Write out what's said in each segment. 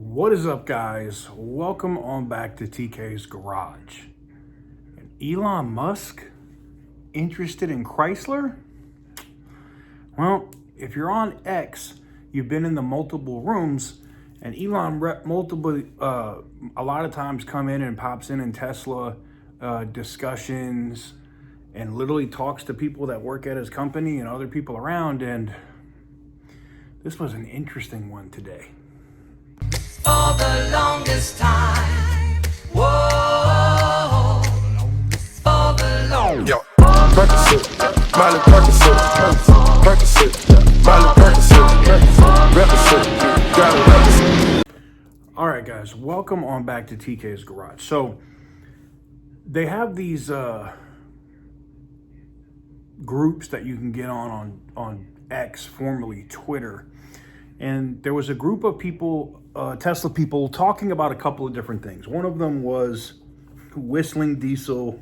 What is up, guys? Welcome on back to TK's Garage. And Elon Musk interested in Chrysler? Well, if you're on X, you've been in the multiple rooms, and Elon a lot of times come in and pops in Tesla discussions and literally talks to people that work at his company and other people around. And this was an interesting one today. For the longest time, whoa, for the longest. Yo, Percocet, Miley Percocet, Miley Percocet, represent, gotta represent. All right, guys, welcome on back to TK's Garage. So they have these groups that you can get on X, formerly Twitter. And there was a group of people, Tesla people, talking about a couple of different things. One of them was whistling diesel,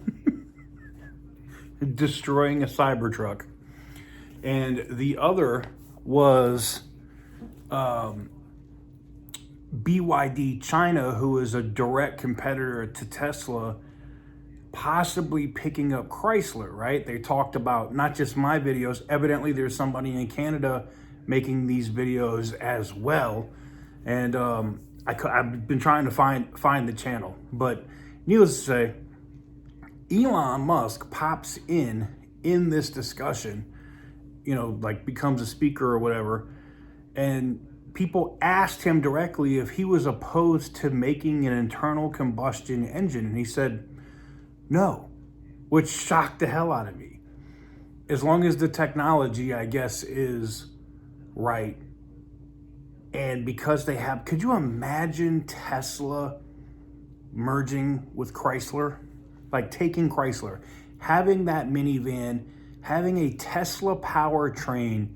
destroying a Cybertruck. And the other was BYD China, who is a direct competitor to Tesla, possibly picking up Chrysler, right? They talked about not just my videos. Evidently, there's somebody in Canada making these videos as well, and I've been trying to find the channel, but needless to say, Elon Musk pops in this discussion, like becomes a speaker or whatever, and people asked him directly if he was opposed to making an internal combustion engine, and he said no, which shocked the hell out of me. As long as the technology, I guess, is right. And because they have, could you imagine Tesla merging with Chrysler? Like taking Chrysler, having that minivan, having a Tesla powertrain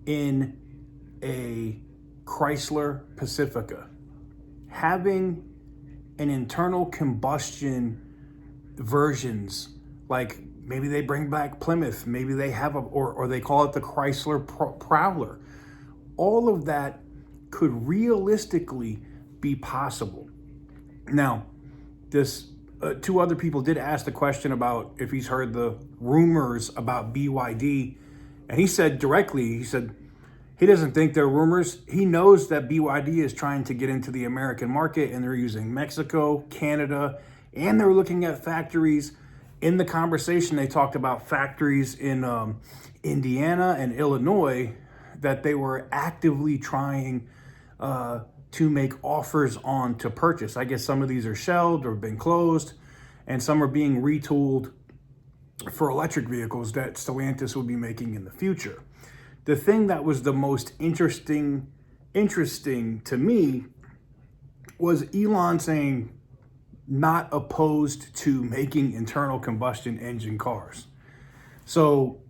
in a Chrysler Pacifica, having an internal combustion versions, like maybe they bring back Plymouth, maybe they have or they call it the Chrysler Prowler. All of that could realistically be possible. Now, two other people did ask the question about if he's heard the rumors about BYD, and he said directly, he doesn't think they're rumors. He knows that BYD is trying to get into the American market, and they're using Mexico, Canada, and they're looking at factories. In the conversation, they talked about factories in Indiana and Illinois that they were actively trying to make offers on to purchase. I guess some of these are shelved or been closed, and some are being retooled for electric vehicles that Stellantis will be making in the future. The thing that was the most interesting to me was Elon saying not opposed to making internal combustion engine cars. So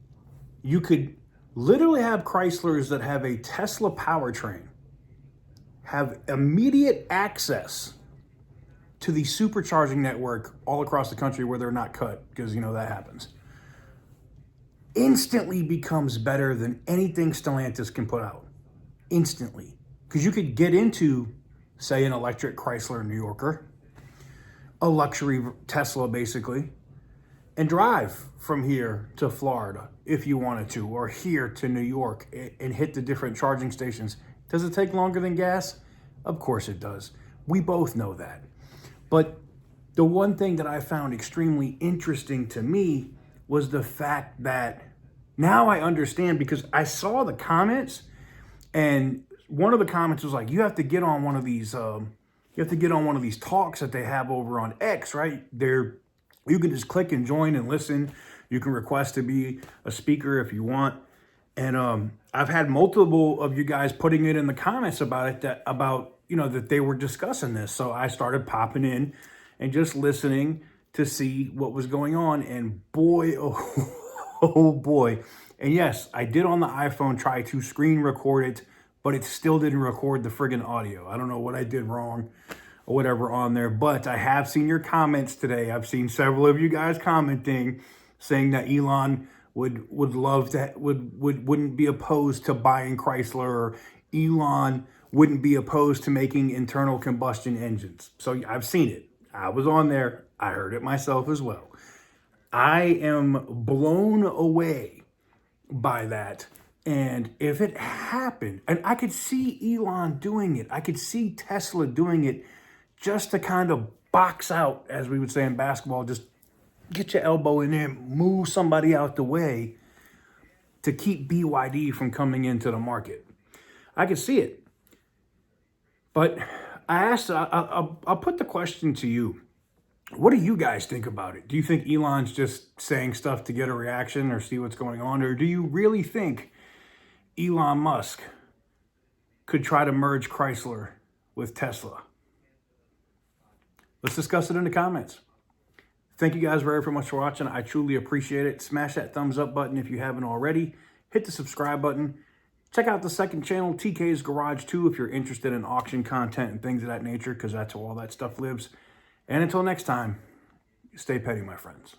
you could literally have Chryslers that have a Tesla powertrain have immediate access to the supercharging network all across the country where they're not cut, because that happens. Instantly becomes better than anything Stellantis can put out. Instantly. Because you could get into, say, an electric Chrysler New Yorker, a luxury Tesla basically, and drive from here to Florida if you wanted to, or here to New York, and hit the different charging stations. Does it take longer than gas? Of course it does. We both know that. But the one thing that I found extremely interesting to me was the fact that now I understand, because I saw the comments, and one of the comments was like, you have to get on one of these talks that they have over on X, right? You can just click and join and listen. You can request to be a speaker if you want. And I've had multiple of you guys putting it in the comments about it, that they were discussing this. So I started popping in and just listening to see what was going on. And boy, oh boy. And yes, I did on the iPhone try to screen record it, but it still didn't record the friggin' audio. I don't know what I did wrong or whatever on there, but I have seen your comments today. I've seen several of you guys commenting, saying that Elon would love to, wouldn't be opposed to buying Chrysler, or Elon wouldn't be opposed to making internal combustion engines. So I've seen it. I was on there. I heard it myself as well. I am blown away by that. And if it happened, and I could see Elon doing it, I could see Tesla doing it just to kind of box out, as we would say in basketball, just get your elbow in there, move somebody out the way to keep BYD from coming into the market. I could see it. But I'll put the question to you. What do you guys think about it? Do you think Elon's just saying stuff to get a reaction or see what's going on? Or do you really think Elon Musk could try to merge Chrysler with Tesla? Let's discuss it in the comments. Thank you guys very much for watching. I truly appreciate it. Smash that thumbs up button if you haven't already. Hit the subscribe button. Check out the second channel, TK's Garage 2, if you're interested in auction content and things of that nature, because that's where all that stuff lives. And until next time, stay petty, my friends.